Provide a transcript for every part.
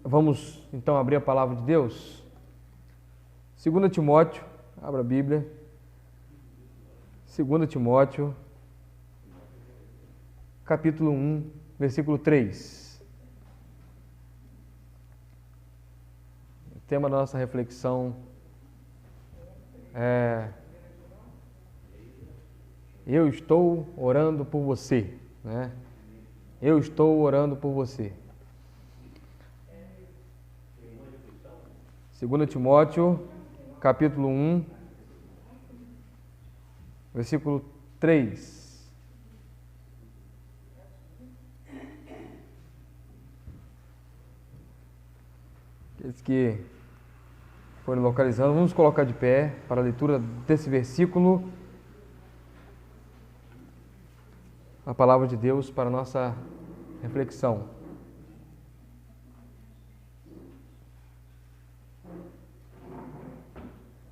Vamos então abrir a palavra de Deus. 2 Timóteo, abra a Bíblia. 2 Timóteo, capítulo 1, versículo 3. O tema da nossa reflexão é: eu estou orando por você, né? Eu estou orando por você. 2 Timóteo, capítulo 1, versículo 3. Aqueles que forem localizando, vamos colocar de pé para a leitura desse versículo. A palavra de Deus para a nossa reflexão.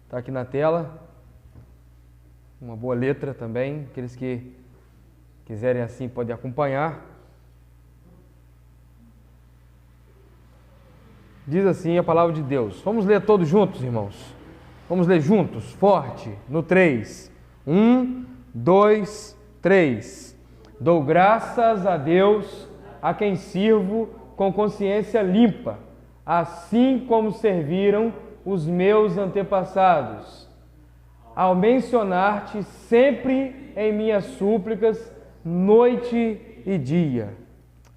Está aqui na tela, uma boa letra também, aqueles que quiserem assim podem acompanhar. Diz assim a palavra de Deus. Vamos ler todos juntos, irmãos? Vamos ler juntos, forte, no 3. 1, 2, 3. Dou graças a Deus, a quem sirvo com consciência limpa, assim como serviram os meus antepassados, ao mencionar-te sempre em minhas súplicas, noite e dia.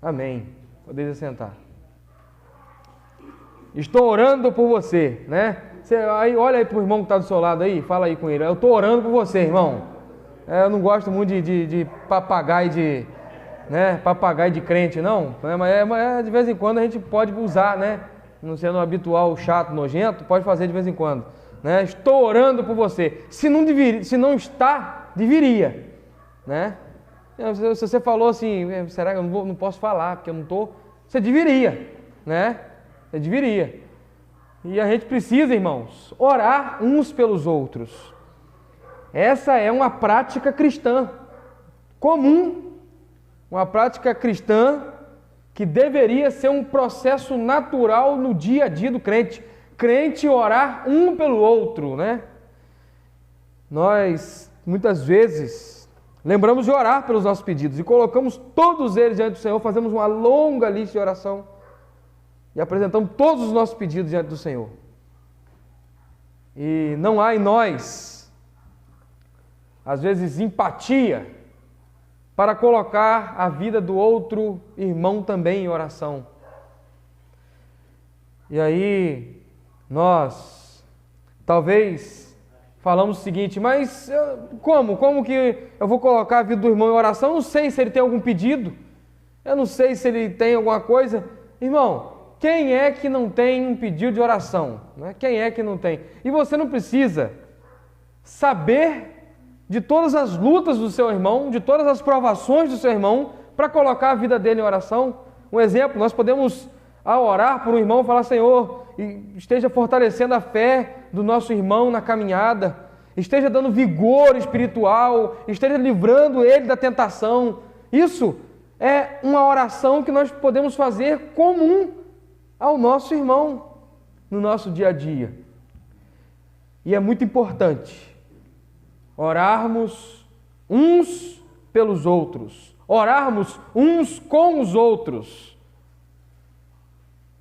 Amém. Podeis assentar. Estou orando por você, né? Você, aí, olha aí para o irmão que está do seu lado aí, fala aí com ele. Eu estou orando por você, irmão. Eu não gosto muito de papagaio papagaio de crente, não. Mas de vez em quando a gente pode usar, né? Não sendo habitual, chato, nojento, pode fazer de vez em quando, né? Estou orando por você. Se não está, deveria, né? Se você falou assim, será que eu não posso falar porque eu não estou? Você deveria, né? Você deveria. E a gente precisa, irmãos, orar uns pelos outros. Essa é uma prática cristã comum, uma prática cristã que deveria ser um processo natural no dia a dia do crente. Crente orar um pelo outro, né? Nós, muitas vezes, lembramos de orar pelos nossos pedidos e colocamos todos eles diante do Senhor, fazemos uma longa lista de oração e apresentamos todos os nossos pedidos diante do Senhor. E não há em nós, às vezes, empatia para colocar a vida do outro irmão também em oração. E aí, nós, talvez, falamos o seguinte, mas como? Como que eu vou colocar a vida do irmão em oração? Eu não sei se ele tem algum pedido, eu não sei se ele tem alguma coisa. Irmão, quem é que não tem um pedido de oração? Né? Quem é que não tem? E você não precisa saber de todas as lutas do seu irmão, de todas as provações do seu irmão, para colocar a vida dele em oração. Um exemplo, nós podemos, ao orar por um irmão, falar: Senhor, esteja fortalecendo a fé do nosso irmão na caminhada, esteja dando vigor espiritual, esteja livrando ele da tentação. Isso é uma oração que nós podemos fazer comum ao nosso irmão no nosso dia a dia. E é muito importante orarmos uns pelos outros, orarmos uns com os outros.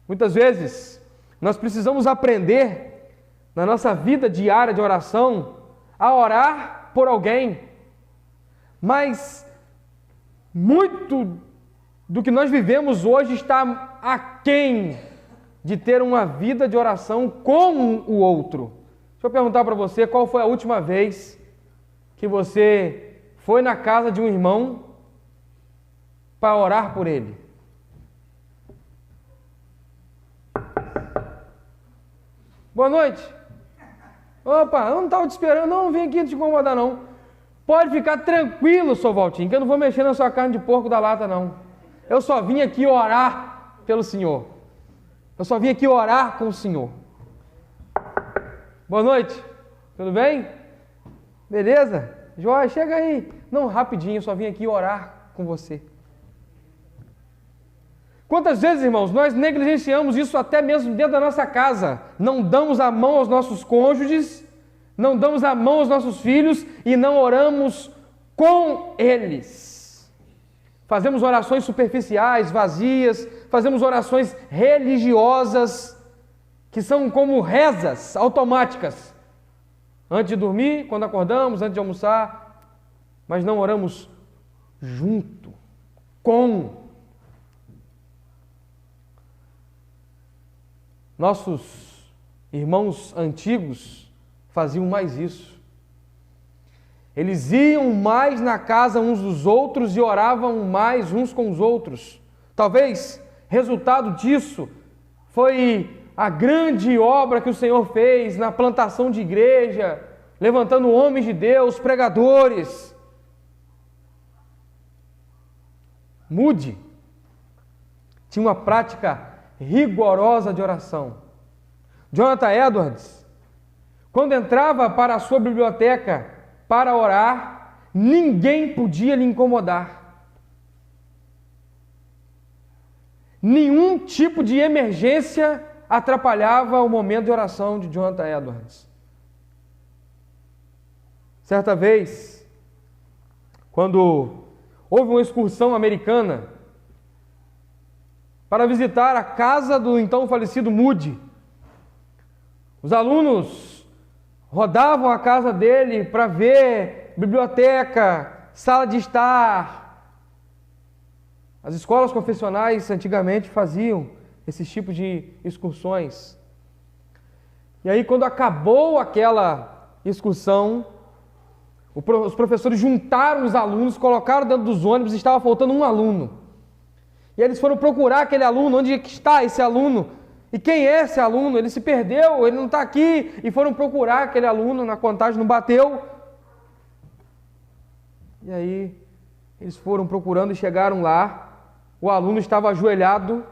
Muitas vezes, nós precisamos aprender, na nossa vida diária de oração, a orar por alguém, mas muito do que nós vivemos hoje está aquém de ter uma vida de oração com o outro. Deixa eu perguntar para você, qual foi a última vez que você foi na casa de um irmão para orar por ele? Boa noite. Opa, eu não estava te esperando, não vim aqui te incomodar não. Pode ficar tranquilo, seu Valtinho, que eu não vou mexer na sua carne de porco da lata não. Eu só vim aqui orar pelo Senhor. Eu só vim aqui orar com o Senhor. Boa noite, tudo bem? Beleza? Joia, chega aí. Não, rapidinho, eu só vim aqui orar com você. Quantas vezes, irmãos, nós negligenciamos isso até mesmo dentro da nossa casa? Não damos a mão aos nossos cônjuges, não damos a mão aos nossos filhos e não oramos com eles. Fazemos orações superficiais, vazias, fazemos orações religiosas, que são como rezas automáticas. Antes de dormir, quando acordamos, antes de almoçar, mas não oramos junto, com. Nossos irmãos antigos faziam mais isso. Eles iam mais na casa uns dos outros e oravam mais uns com os outros. Talvez resultado disso foi a grande obra que o Senhor fez na plantação de igreja, levantando homens de Deus, pregadores. Moody tinha uma prática rigorosa de oração. Jonathan Edwards, quando entrava para a sua biblioteca para orar, ninguém podia lhe incomodar. Nenhum tipo de emergência atrapalhava o momento de oração de Jonathan Edwards. Certa vez, quando houve uma excursão americana para visitar a casa do então falecido Moody, os alunos rodavam a casa dele para ver biblioteca, sala de estar. As escolas confessionais antigamente faziam esses tipos de excursões. E aí, quando acabou aquela excursão, os professores juntaram os alunos, colocaram dentro dos ônibus e estava faltando um aluno. E eles foram procurar aquele aluno, onde está esse aluno? E quem é esse aluno? Ele se perdeu, ele não está aqui. E foram procurar aquele aluno, na contagem não bateu. E aí, eles foram procurando e chegaram lá. O aluno estava ajoelhado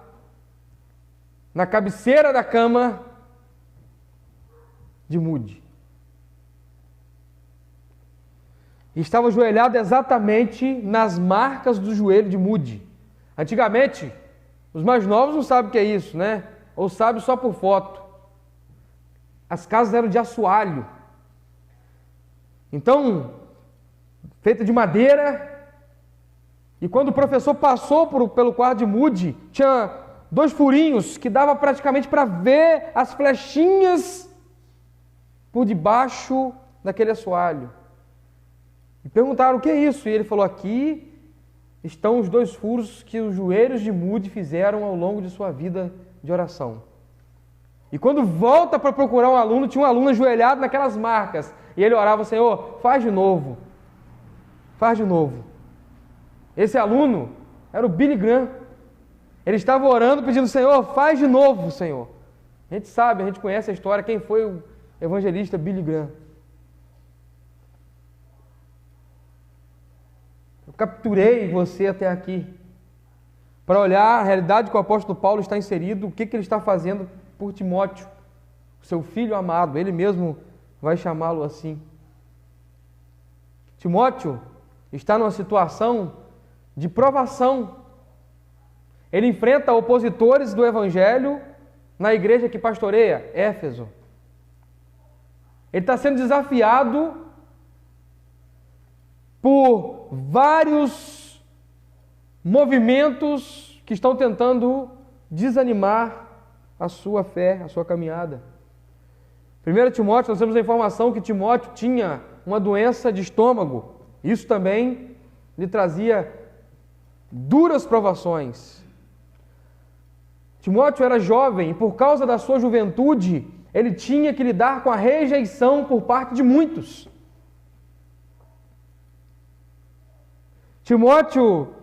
na cabeceira da cama de Moody. E estava ajoelhado exatamente nas marcas do joelho de Moody. Antigamente, os mais novos não sabem o que é isso, né? Ou sabem só por foto. As casas eram de assoalho. Então, feita de madeira. E quando o professor passou pelo quarto de Moody, tinha 2 furinhos que dava praticamente para ver as flechinhas por debaixo daquele assoalho. E perguntaram o que é isso? E ele falou: aqui estão os 2 furos que os joelhos de Moody fizeram ao longo de sua vida de oração. E quando volta para procurar um aluno, tinha um aluno ajoelhado naquelas marcas. E ele orava: Senhor, faz de novo. Faz de novo. Esse aluno era o Billy Graham. Ele estava orando, pedindo: Senhor, faz de novo, Senhor. A gente sabe, a gente conhece a história, quem foi o evangelista Billy Graham. Eu capturei você até aqui para olhar a realidade que o apóstolo Paulo está inserido, o que ele está fazendo por Timóteo, seu filho amado. Ele mesmo vai chamá-lo assim. Timóteo está numa situação de provação. Ele enfrenta opositores do evangelho na igreja que pastoreia, Éfeso. Ele está sendo desafiado por vários movimentos que estão tentando desanimar a sua fé, a sua caminhada. 1 Timóteo, nós temos a informação que Timóteo tinha uma doença de estômago. Isso também lhe trazia duras provações. Timóteo era jovem e por causa da sua juventude, ele tinha que lidar com a rejeição por parte de muitos. Timóteo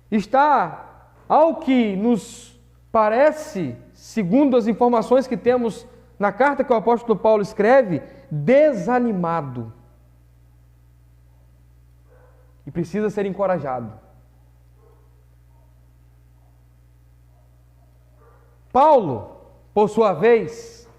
está, ao que nos parece, segundo as informações que temos na carta que o apóstolo Paulo escreve, desanimado. E precisa ser encorajado. Paulo, por sua vez,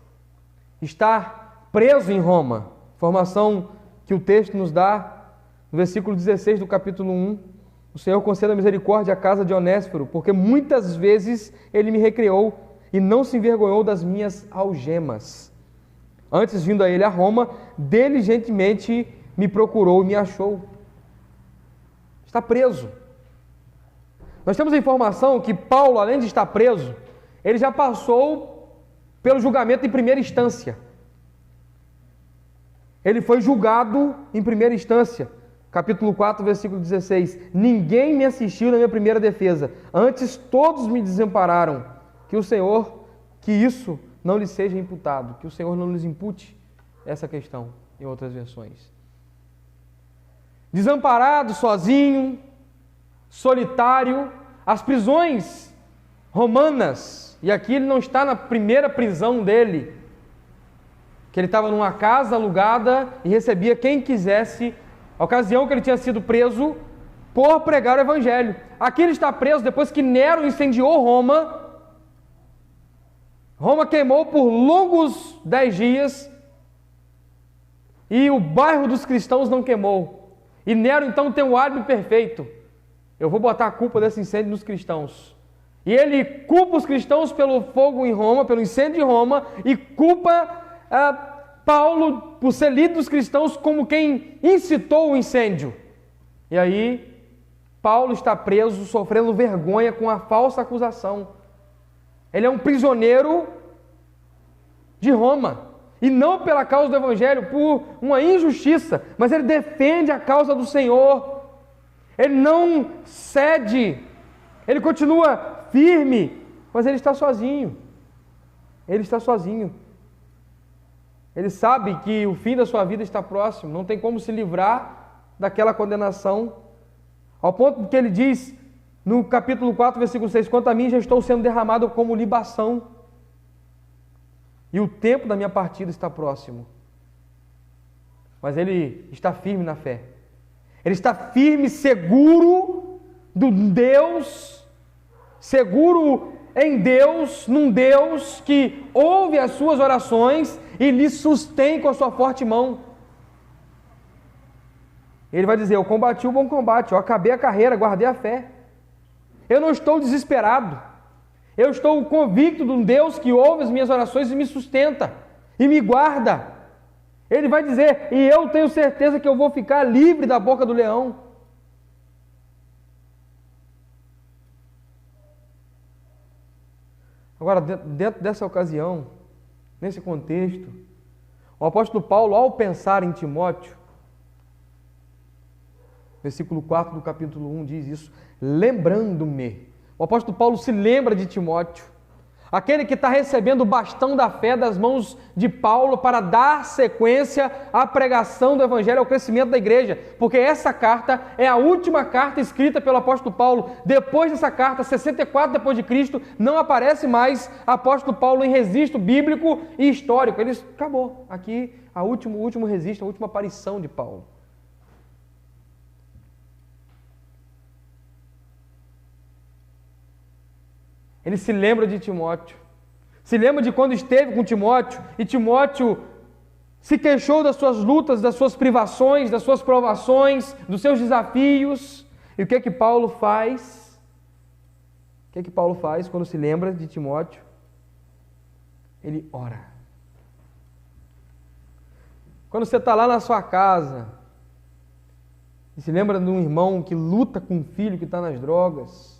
está preso em Roma. Informação que o texto nos dá no versículo 16 do capítulo 1. O Senhor conceda misericórdia à casa de Onéforo, porque muitas vezes ele me recriou e não se envergonhou das minhas algemas. Antes, vindo a ele a Roma, diligentemente me procurou e me achou. Está preso. Nós temos a informação que Paulo, além de estar preso, ele já passou pelo julgamento em primeira instância. Ele foi julgado em primeira instância. Capítulo 4, versículo 16. Ninguém me assistiu na minha primeira defesa. Antes todos me desampararam. Que isso não lhes seja imputado. Que o Senhor não lhes impute essa questão, em outras versões. Desamparado, sozinho, solitário, as prisões romanas, e aqui ele não está na primeira prisão dele, que ele estava numa casa alugada e recebia quem quisesse, a ocasião que ele tinha sido preso por pregar o evangelho. Aqui ele está preso depois que Nero incendiou Roma. Roma queimou por longos 10 dias e o bairro dos cristãos não queimou. E Nero então tem o álibi perfeito. Eu vou botar a culpa desse incêndio nos cristãos. E ele culpa os cristãos pelo fogo em Roma, pelo incêndio em Roma, e culpa Paulo por ser líder dos cristãos como quem incitou o incêndio. E aí, Paulo está preso, sofrendo vergonha com a falsa acusação. Ele é um prisioneiro de Roma. E não pela causa do evangelho, por uma injustiça, mas ele defende a causa do Senhor. Ele não cede, ele continua firme, mas ele está sozinho. Ele está sozinho. Ele sabe que o fim da sua vida está próximo, não tem como se livrar daquela condenação. Ao ponto que ele diz no capítulo 4, versículo 6, quanto a mim já estou sendo derramado como libação, e o tempo da minha partida está próximo. Mas ele está firme na fé. Ele está firme, seguro do Deus, seguro em Deus, num Deus que ouve as suas orações e lhe sustém com a sua forte mão. Ele vai dizer, eu combati o bom combate, eu acabei a carreira, guardei a fé. Eu não estou desesperado. Eu estou convicto de um Deus que ouve as minhas orações e me sustenta, e me guarda. Ele vai dizer, e eu tenho certeza que eu vou ficar livre da boca do leão. Agora, dentro dessa ocasião, nesse contexto, o apóstolo Paulo, ao pensar em Timóteo, versículo 4 do capítulo 1 diz isso, lembrando-me. O apóstolo Paulo se lembra de Timóteo, aquele que está recebendo o bastão da fé das mãos de Paulo para dar sequência à pregação do evangelho, ao crescimento da igreja, porque essa carta é a última carta escrita pelo apóstolo Paulo. Depois dessa carta, 64 depois de Cristo, não aparece mais apóstolo Paulo em registro bíblico e histórico. Ele acabou. Aqui, o último registro, a última aparição de Paulo. Ele se lembra de Timóteo, se lembra de quando esteve com Timóteo, e Timóteo se queixou das suas lutas, das suas privações, das suas provações, dos seus desafios. E o que é que Paulo faz? O que é que Paulo faz quando se lembra de Timóteo? Ele ora. Quando você está lá na sua casa, e se lembra de um irmão que luta com um filho que está nas drogas,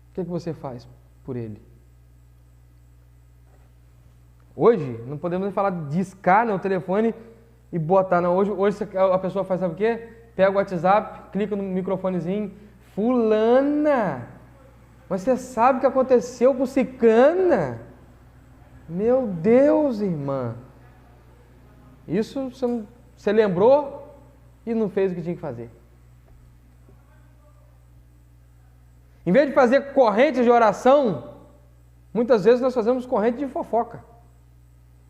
o que é que você faz por ele? Hoje, não podemos nem falar de discar no telefone e botar. Não. Hoje a pessoa faz, sabe o quê? Pega o WhatsApp, clica no microfonezinho. Fulana, mas você sabe o que aconteceu com Cicrana? Meu Deus, irmã. Isso você lembrou e não fez o que tinha que fazer. Em vez de fazer correntes de oração, muitas vezes nós fazemos corrente de fofoca.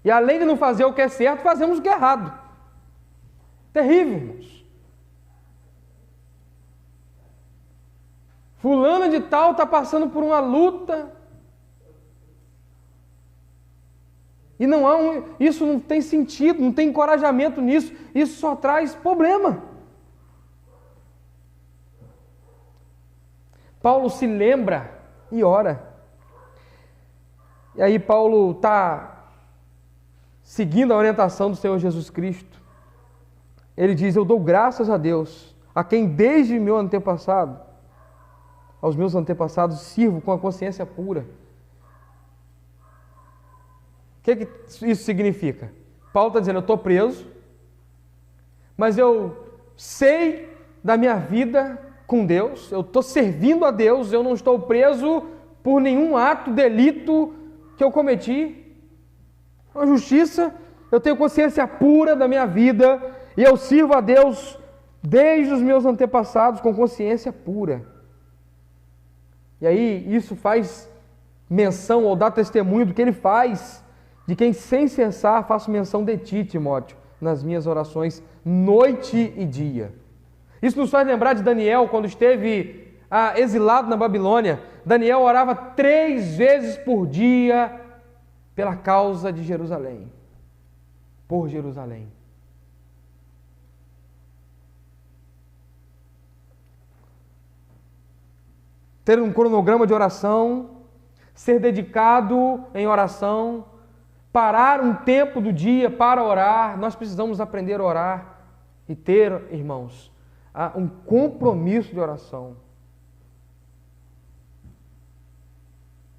E além de não fazer o que é certo, fazemos o que é errado. Terrível, irmãos. Fulano de tal está passando por uma luta. E isso não tem sentido, não tem encorajamento nisso. Isso só traz problema. Paulo se lembra e ora. E aí Paulo está seguindo a orientação do Senhor Jesus Cristo. Ele diz: eu dou graças a Deus, a quem desde meu antepassado, aos meus antepassados, sirvo com a consciência pura. O que isso significa? Paulo está dizendo: eu estou preso, mas eu sei da minha vida com Deus, eu estou servindo a Deus, eu não estou preso por nenhum ato, delito que eu cometi. A justiça, eu tenho consciência pura da minha vida e eu sirvo a Deus desde os meus antepassados com consciência pura. E aí isso faz menção ou dá testemunho do que ele faz, de quem sem cessar faço menção de ti, Timóteo, nas minhas orações, noite e dia. Isso nos faz lembrar de Daniel, quando esteve exilado na Babilônia. Daniel orava 3 vezes por dia pela causa de Jerusalém, por Jerusalém. Ter um cronograma de oração, ser dedicado em oração, parar um tempo do dia para orar. Nós precisamos aprender a orar e ter, irmãos, um compromisso de oração.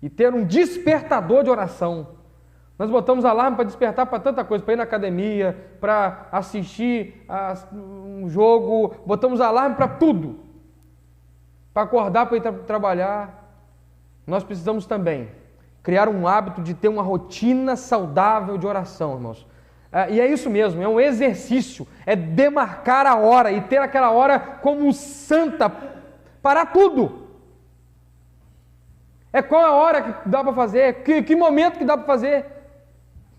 E ter um despertador de oração. Nós botamos alarme para despertar para tanta coisa, para ir na academia, para assistir um jogo, botamos alarme para tudo. Para acordar, para ir trabalhar. Nós precisamos também criar um hábito de ter uma rotina saudável de oração, irmãos. E é isso mesmo, é um exercício, é demarcar a hora e ter aquela hora como santa, parar tudo. É qual a hora que dá para fazer, que momento que dá para fazer.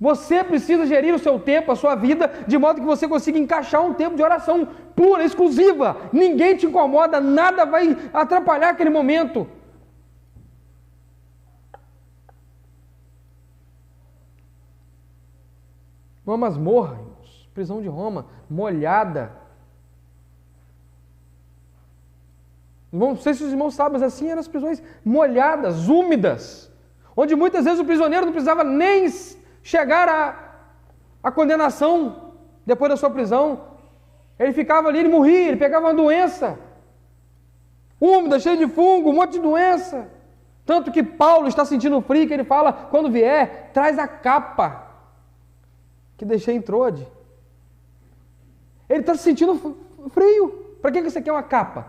Você precisa gerir o seu tempo, a sua vida, de modo que você consiga encaixar um tempo de oração pura, exclusiva. Ninguém te incomoda, nada vai atrapalhar aquele momento. Uma masmorra, irmãos, prisão de Roma, molhada. Não sei se os irmãos sabem, mas assim eram as prisões molhadas, úmidas, onde muitas vezes o prisioneiro não precisava nem chegar à condenação depois da sua prisão. Ele ficava ali, ele morria, ele pegava uma doença úmida, cheia de fungo, um monte de doença. Tanto que Paulo está sentindo frio, que ele fala: quando vier, traz a capa que deixei em Trode. Ele está se sentindo frio. Para que você quer uma capa?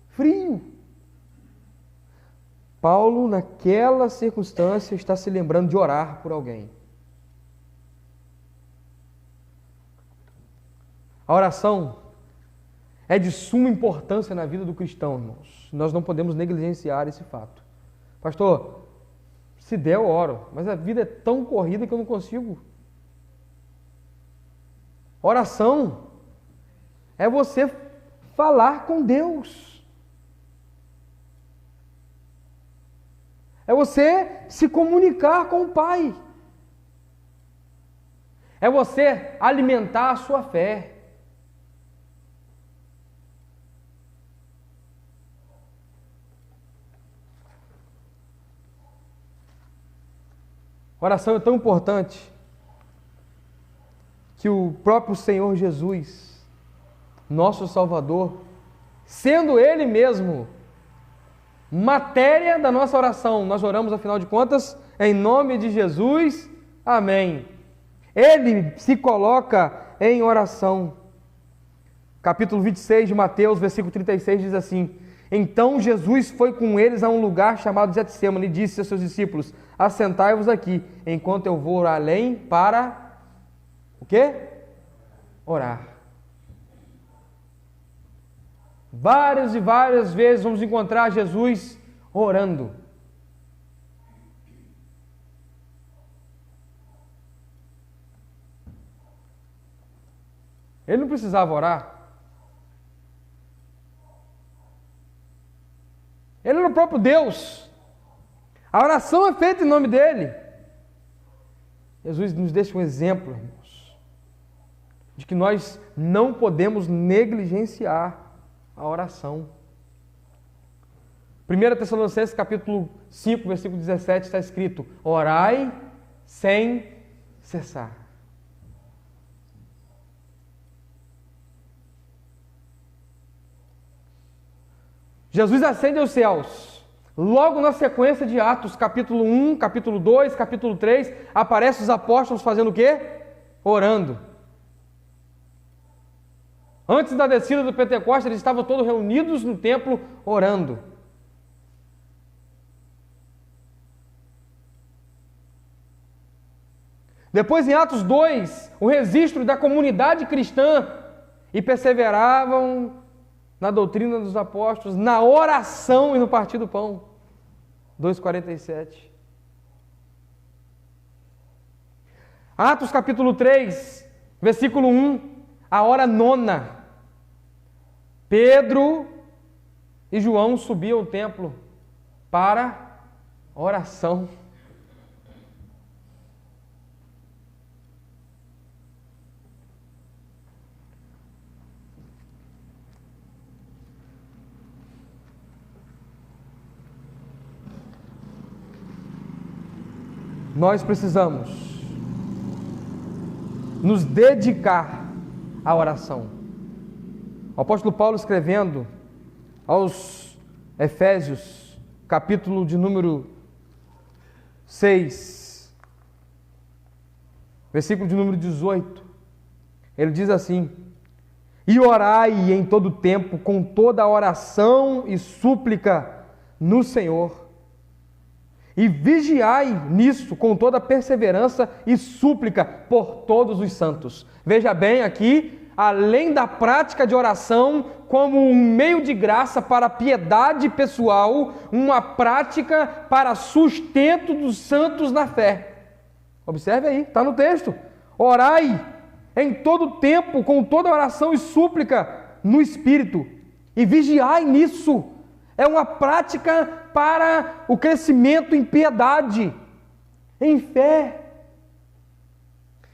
Frio. Paulo, naquela circunstância, está se lembrando de orar por alguém. A oração é de suma importância na vida do cristão, irmãos. Nós não podemos negligenciar esse fato. Pastor, se der eu oro, mas a vida é tão corrida que eu não consigo. Oração é você falar com Deus. É você se comunicar com o Pai. É você alimentar a sua fé. A oração é tão importante que o próprio Senhor Jesus, nosso Salvador, sendo Ele mesmo matéria da nossa oração, nós oramos, afinal de contas, em nome de Jesus, amém. Ele se coloca em oração. Capítulo 26 de Mateus, versículo 36 diz assim: então Jesus foi com eles a um lugar chamado Getsêmani e disse aos seus discípulos: assentai-vos aqui, enquanto eu vou além para o quê? Orar. Várias e várias vezes vamos encontrar Jesus orando. Ele não precisava orar. Ele era o próprio Deus. A oração é feita em nome dele. Jesus nos deixa um exemplo, irmãos, de que nós não podemos negligenciar a oração. 1 Tessalonicenses capítulo 5, versículo 17 está escrito: orai sem cessar. Jesus ascende aos céus. Logo na sequência de Atos, capítulo 1, capítulo 2, capítulo 3, aparecem os apóstolos fazendo o quê? Orando. Antes da descida do Pentecostes, eles estavam todos reunidos no templo orando. Depois, em Atos 2, o registro da comunidade cristã, e perseveravam na doutrina dos apóstolos, na oração e no partir do pão. 2,47. Atos capítulo 3, versículo 1, a hora nona. Pedro e João subiam ao templo para oração. Nós precisamos nos dedicar à oração. O apóstolo Paulo, escrevendo aos Efésios, capítulo de número 6, versículo de número 18, ele diz assim: e orai em todo tempo com toda oração e súplica no Senhor, e vigiai nisso com toda perseverança e súplica por todos os santos. Veja bem aqui, além da prática de oração como um meio de graça para a piedade pessoal, uma prática para sustento dos santos na fé. Observe aí, está no texto. Orai em todo tempo com toda oração e súplica no Espírito, e vigiai nisso. É uma prática para o crescimento em piedade, em fé.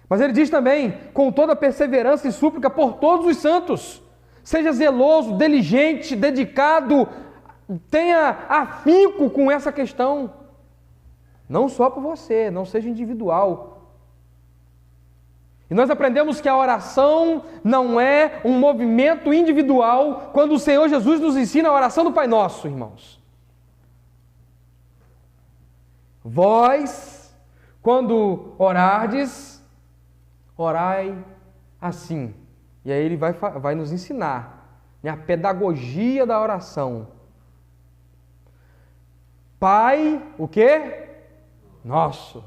Mas ele diz também, com toda perseverança e súplica por todos os santos. Seja zeloso, diligente, dedicado, tenha afinco com essa questão. Não só por você, não seja individual. E nós aprendemos que a oração não é um movimento individual quando o Senhor Jesus nos ensina a oração do Pai Nosso, irmãos. Vós, quando orardes, orai assim. E aí ele vai nos ensinar, né, a pedagogia da oração. Pai, o quê? Nosso.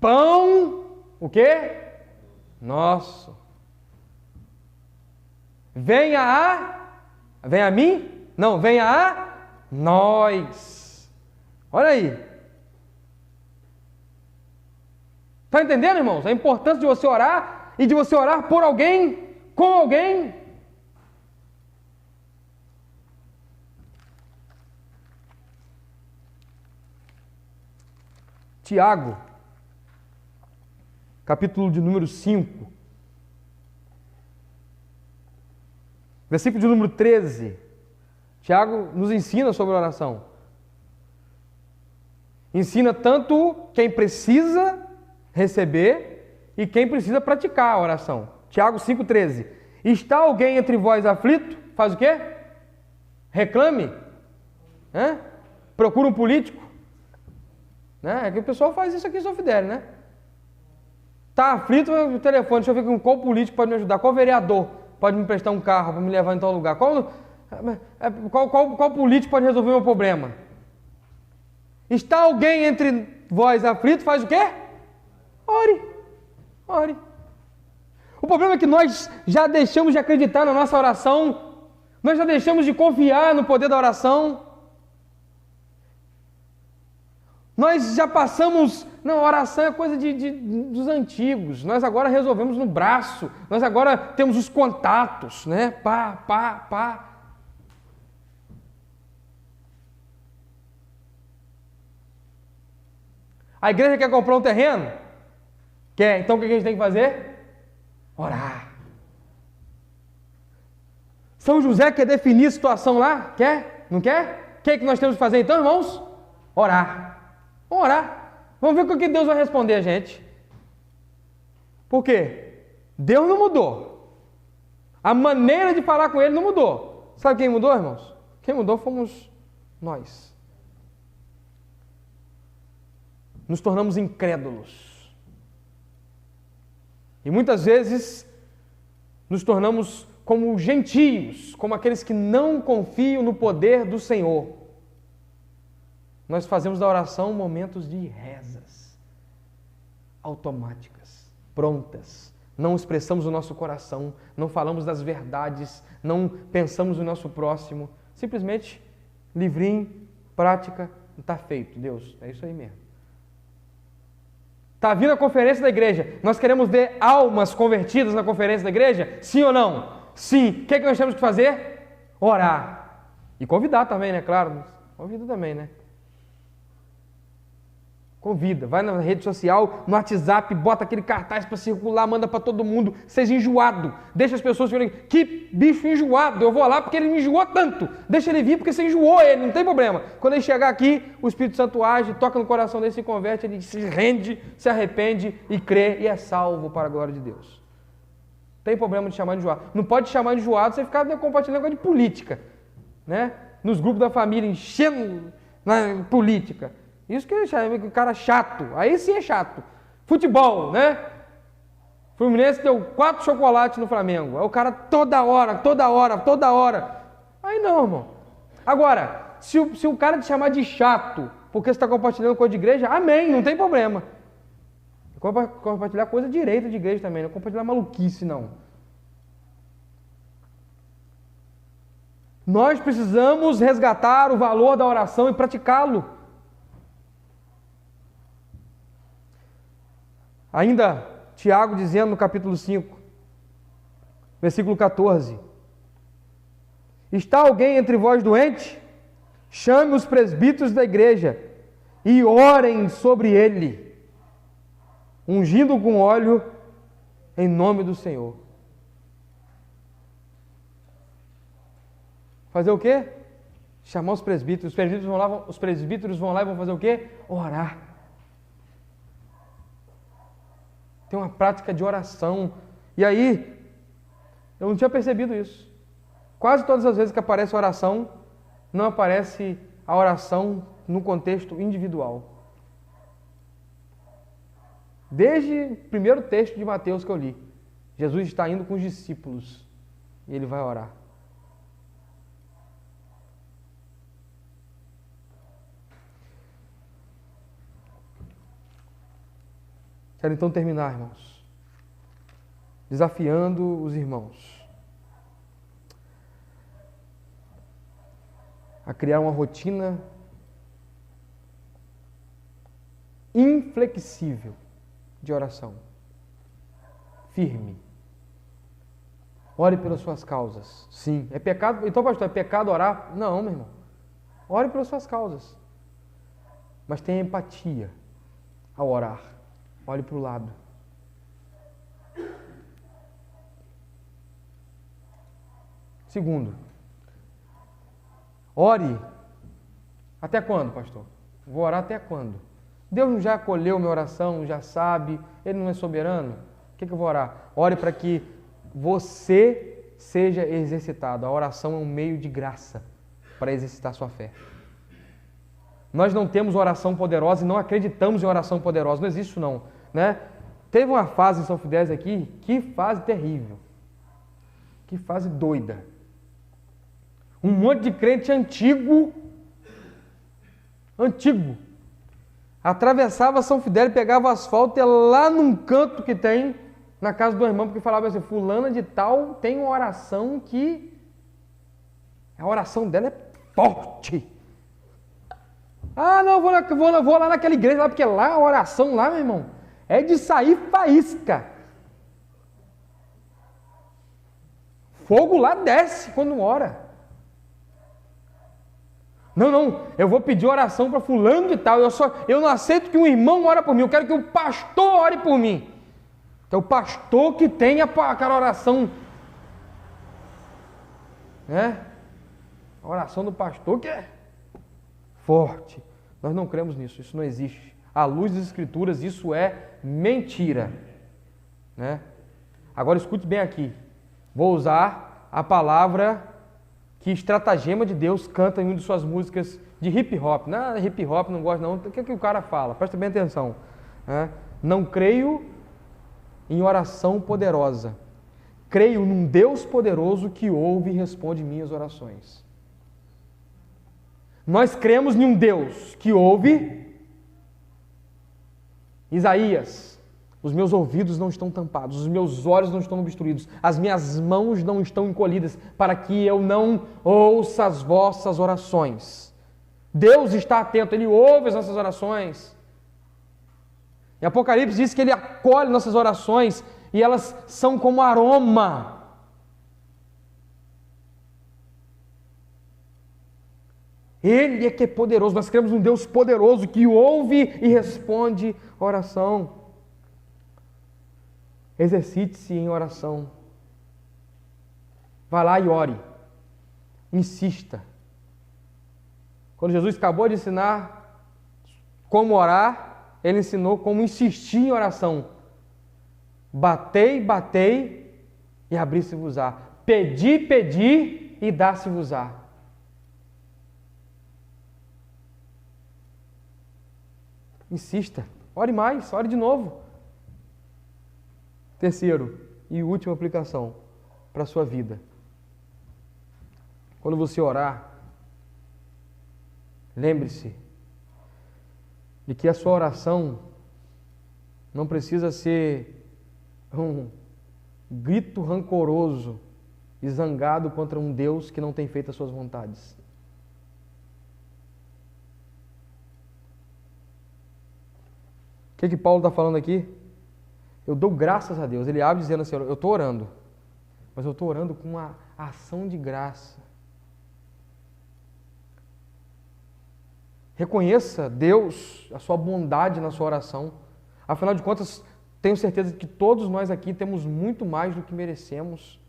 Pão, o quê? Nosso. Venha a mim? Não, venha a nós. Olha aí. Está entendendo, irmãos? A importância de você orar e de você orar por alguém, com alguém. Tiago, capítulo de número 5, versículo de número 13. Tiago nos ensina sobre a oração. Ensina tanto quem precisa receber e quem precisa praticar a oração. Tiago 5,13. Está alguém entre vós aflito? Faz o quê? Reclame. Procura um político. É que o pessoal faz isso aqui em São Fidélis, né? Está aflito no telefone, deixa eu ver com qual político pode me ajudar, qual vereador pode me emprestar um carro para me levar em tal lugar, qual político pode resolver o meu problema. Está alguém entre vós aflito, faz o quê? Ore. O problema é que nós já deixamos de acreditar na nossa oração, nós já deixamos de confiar no poder da oração. Nós já passamos, não, oração é coisa dos antigos, nós agora resolvemos no braço, nós agora temos os contatos, né? Pá. A igreja quer comprar um terreno? Quer, então o que a gente tem que fazer? Orar. São José quer definir a situação lá? Quer? Não quer? O que é que nós temos que fazer então, irmãos? Orar. Vamos orar. Vamos ver o que Deus vai responder a gente. Por quê? Deus não mudou. A maneira de falar com Ele não mudou. Sabe quem mudou, irmãos? Quem mudou fomos nós. Nos tornamos incrédulos. E muitas vezes nos tornamos como gentios, como aqueles que não confiam no poder do Senhor. Nós fazemos da oração momentos de rezas automáticas, prontas. Não expressamos o nosso coração, não falamos das verdades, não pensamos no nosso próximo. Simplesmente, livrinho, prática, está feito. Deus, é isso aí mesmo. Está vindo a conferência da igreja. Nós queremos ver almas convertidas na conferência da igreja? Sim ou não? Sim. O que é que nós temos que fazer? Orar. E convidar também, né? Claro. Convida também, né? Convida. Vai na rede social, no WhatsApp, bota aquele cartaz para circular, manda para todo mundo. Seja enjoado. Deixa as pessoas virem. Que bicho enjoado. Eu vou lá porque ele me enjoou tanto. Deixa ele vir porque você enjoou ele. Não tem problema. Quando ele chegar aqui, o Espírito Santo age, toca no coração dele, se converte, ele se rende, se arrepende e crê e é salvo para a glória de Deus. Tem problema de chamar de enjoado. Não pode chamar de enjoado você ficar compartilhando negócio de política, né? Nos grupos da família, enchendo na política. Isso que é o cara chato. Aí sim é chato. Futebol, né? Fluminense deu 4 chocolates no Flamengo. Aí o cara toda hora. Aí não, irmão. Agora, se o cara te chamar de chato porque você está compartilhando coisa de igreja, amém, não tem problema. Compartilhar coisa direita de igreja também, não compartilhar maluquice, não. Nós precisamos resgatar o valor da oração e praticá-lo. Ainda, Tiago dizendo no capítulo 5, versículo 14: Está alguém entre vós doente? Chame os presbíteros da igreja e orem sobre ele, ungindo com óleo em nome do Senhor. Fazer o quê? Chamar os presbíteros. Os presbíteros vão lá e vão fazer o quê? Orar. Tem uma prática de oração. E aí, eu não tinha percebido isso. Quase todas as vezes que aparece oração, não aparece a oração no contexto individual. Desde o primeiro texto de Mateus que eu li, Jesus está indo com os discípulos e ele vai orar. Quero então terminar, irmãos, desafiando os irmãos a criar uma rotina inflexível de oração, firme. Ore pelas suas causas. Sim. É pecado? Então, pastor, é pecado orar? Não, meu irmão. Ore pelas suas causas. Mas tenha empatia ao orar. Olhe para o lado. Segundo, ore. Até quando, pastor? Vou orar até quando? Deus não já acolheu minha oração, já sabe, Ele não é soberano? O que eu vou orar? Ore para que você seja exercitado. A oração é um meio de graça para exercitar sua fé. Nós não temos oração poderosa e não acreditamos em oração poderosa. Não existe isso não, né? Teve uma fase em São Fidélis aqui, que fase terrível. Que fase doida. Um monte de crente antigo, atravessava São Fidélis, pegava asfalto e ia lá num canto que tem na casa do irmão, porque falava assim, fulana de tal tem uma oração que a oração dela é forte. Ah, não, vou lá naquela igreja lá, porque lá a oração lá, meu irmão, é de sair faísca. Fogo lá desce quando ora. Não, eu vou pedir oração para fulano de tal. Eu não aceito que um irmão ore por mim. Eu quero que o pastor ore por mim. Que é o pastor que tenha aquela oração. né? A oração do pastor que é forte. Nós não cremos nisso, isso não existe. À luz das Escrituras, isso é mentira, né? Agora escute bem aqui. Vou usar a palavra que Estratagema de Deus canta em uma de suas músicas de hip hop. Não, hip hop não gosto não. O que o cara fala? Presta bem atenção. Né? Não creio em oração poderosa. Creio num Deus poderoso que ouve e responde minhas orações. Nós cremos em um Deus que ouve. Isaías, os meus ouvidos não estão tampados, os meus olhos não estão obstruídos, as minhas mãos não estão encolhidas, para que eu não ouça as vossas orações. Deus está atento, Ele ouve as nossas orações. Em Apocalipse diz que Ele acolhe nossas orações e elas são como aroma. Ele é que é poderoso, nós cremos num Deus poderoso que ouve e responde oração. Exercite-se em oração. Vá lá e ore. Insista. Quando Jesus acabou de ensinar como orar, Ele ensinou como insistir em oração. Batei, batei e abri-se-vos-á. Pedi, pedi e dá-se-vos-á. Insista. Ore mais, ore de novo. Terceiro e última aplicação para a sua vida. Quando você orar, lembre-se de que a sua oração não precisa ser um grito rancoroso e zangado contra um Deus que não tem feito as suas vontades. O que Paulo está falando aqui? Eu dou graças a Deus. Ele abre dizendo assim, eu estou orando, mas eu estou orando com uma ação de graça. Reconheça Deus, a sua bondade na sua oração. Afinal de contas, tenho certeza que todos nós aqui temos muito mais do que merecemos.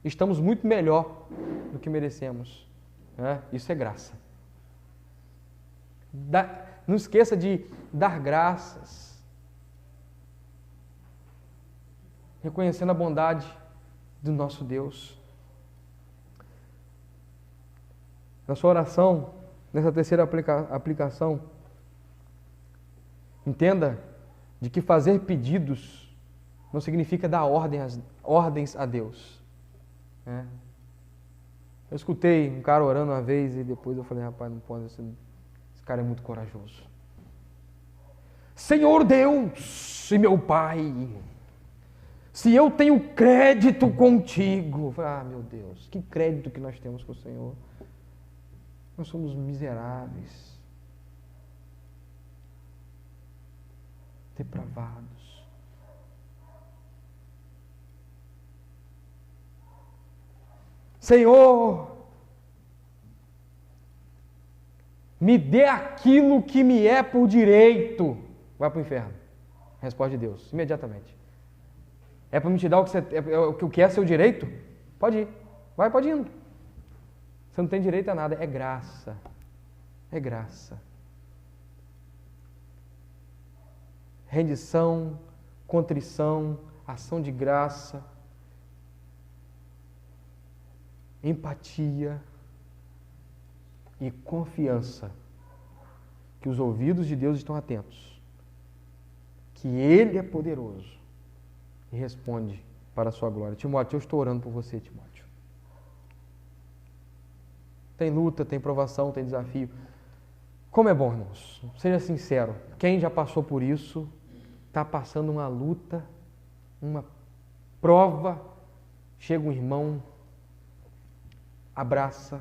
Estamos muito melhor do que merecemos. Isso é graça. Não esqueça de dar graças. Reconhecendo a bondade do nosso Deus. Na sua oração, nessa terceira aplicação, entenda de que fazer pedidos não significa dar ordens a Deus. Eu escutei um cara orando uma vez e depois eu falei, rapaz, não pode, esse cara é muito corajoso. Senhor Deus e meu Pai, se eu tenho crédito contigo, meu Deus, que crédito que nós temos com o Senhor. Nós somos miseráveis, depravados. Senhor, me dê aquilo que me é por direito. Vai para o inferno. Resposta de Deus, imediatamente. É para me te dar o que é seu direito? Pode ir. Vai, pode ir. Você não tem direito a nada. É graça. É graça. Rendição, contrição, ação de graça, empatia e confiança que os ouvidos de Deus estão atentos, que Ele é poderoso e responde para a sua glória. Timóteo, eu estou orando por você, Timóteo. Tem luta, tem provação, tem desafio. Como é bom, irmãos. Seja sincero. Quem já passou por isso, está passando uma luta, uma prova, chega um irmão, abraça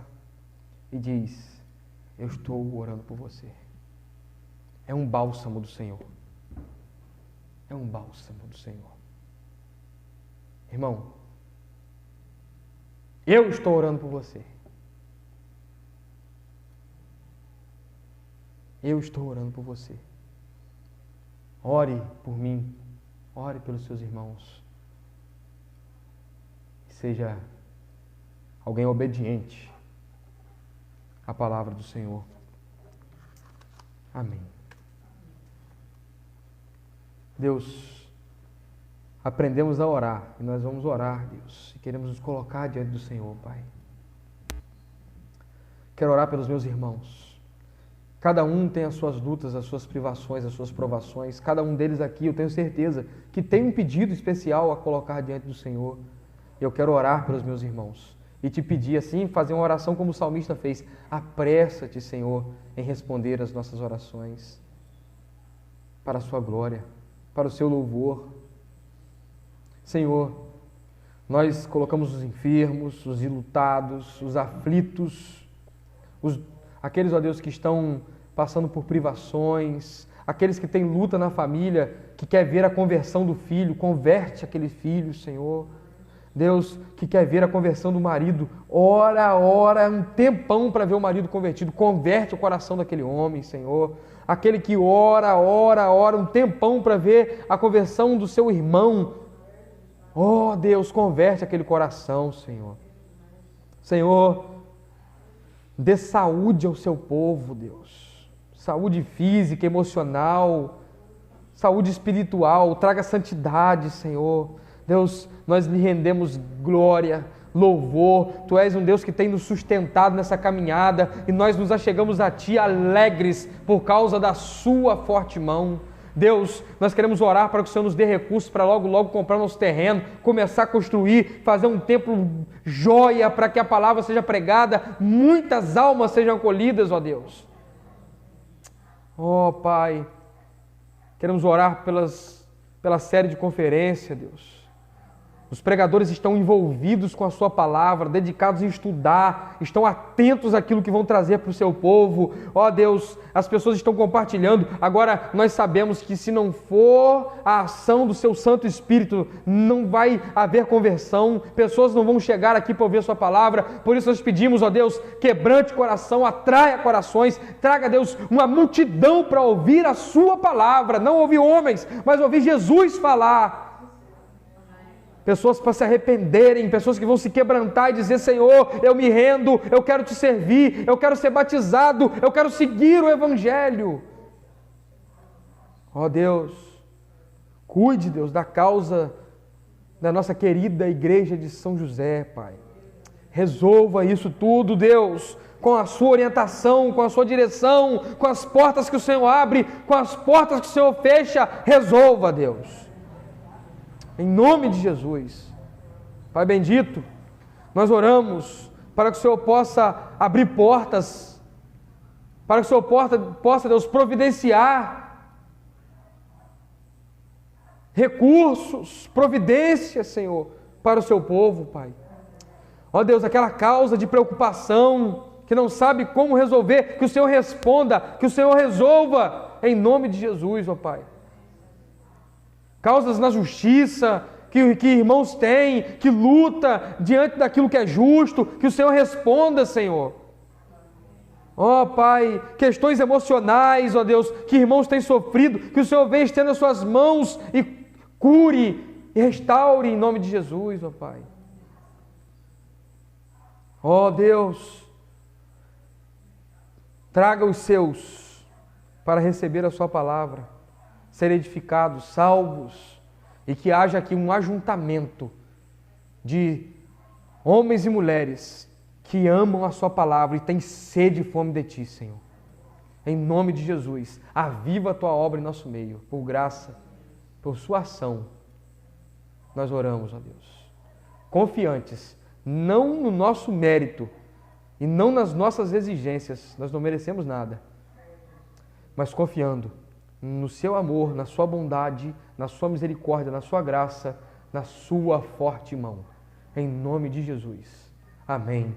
e diz, eu estou orando por você. É um bálsamo do Senhor. É um bálsamo do Senhor. Irmão, eu estou orando por você. Eu estou orando por você. Ore por mim. Ore pelos seus irmãos. Seja alguém obediente à palavra do Senhor. Amém. Deus, aprendemos a orar, e nós vamos orar, Deus, e queremos nos colocar diante do Senhor, Pai. Quero orar pelos meus irmãos. Cada um tem as suas lutas, as suas privações, as suas provações. Cada um deles aqui, eu tenho certeza, que tem um pedido especial a colocar diante do Senhor. Eu quero orar pelos meus irmãos e te pedir assim, fazer uma oração como o salmista fez. Apressa-te, Senhor, em responder as nossas orações para a sua glória, para o seu louvor. Senhor, nós colocamos os enfermos, os enlutados, os aflitos, aqueles, ó Deus, que estão passando por privações, aqueles que têm luta na família, que quer ver a conversão do filho, converte aquele filho, Senhor. Deus, que quer ver a conversão do marido, ora um tempão para ver o marido convertido, converte o coração daquele homem, Senhor. Aquele que ora um tempão para ver a conversão do seu irmão, Deus, converte aquele coração, Senhor. Senhor, dê saúde ao seu povo, Deus. Saúde física, emocional, saúde espiritual, traga santidade, Senhor. Deus, nós lhe rendemos glória, louvor. Tu és um Deus que tem nos sustentado nessa caminhada e nós nos achegamos a Ti alegres por causa da Sua forte mão. Deus, nós queremos orar para que o Senhor nos dê recursos para logo comprar nosso terreno, começar a construir, fazer um templo joia para que a palavra seja pregada, muitas almas sejam acolhidas, ó Deus. Ó Pai, queremos orar pela série de conferência, Deus. Os pregadores estão envolvidos com a sua palavra, dedicados em estudar, estão atentos àquilo que vão trazer para o seu povo. Ó Deus, as pessoas estão compartilhando. Agora, nós sabemos que se não for a ação do seu Santo Espírito, não vai haver conversão, pessoas não vão chegar aqui para ouvir a sua palavra. Por isso nós pedimos, ó Deus, quebrante o coração, atraia corações, traga, Deus, uma multidão para ouvir a sua palavra, não ouvir homens, mas ouvir Jesus falar. Pessoas para se arrependerem, pessoas que vão se quebrantar e dizer: Senhor, eu me rendo, eu quero te servir, eu quero ser batizado, eu quero seguir o Evangelho. Ó Deus, cuide, Deus, da causa da nossa querida igreja de São José, Pai. Resolva isso tudo, Deus, com a sua orientação, com a sua direção, com as portas que o Senhor abre, com as portas que o Senhor fecha. Resolva, Deus. Em nome de Jesus. Pai bendito, nós oramos para que o Senhor possa abrir portas, para que o Senhor possa, Deus, providenciar recursos, providências, Senhor, para o seu povo, Pai. Ó Deus, aquela causa de preocupação, que não sabe como resolver, que o Senhor responda, que o Senhor resolva, em nome de Jesus, ó Pai. Causas na justiça, que irmãos têm, que luta diante daquilo que é justo, que o Senhor responda, Senhor. Ó Pai, questões emocionais, ó Deus, que irmãos têm sofrido, que o Senhor venha estenda as suas mãos e cure e restaure em nome de Jesus, ó Pai. Ó Deus, traga os seus para receber a sua palavra, ser edificados, salvos, e que haja aqui um ajuntamento de homens e mulheres que amam a sua palavra e têm sede e fome de Ti, Senhor. Em nome de Jesus, aviva a Tua obra em nosso meio, por graça, por Sua ação. Nós oramos, ó Deus, confiantes, não no nosso mérito e não nas nossas exigências, nós não merecemos nada, mas confiando no Seu amor, na Sua bondade, na Sua misericórdia, na Sua graça, na Sua forte mão. Em nome de Jesus. Amém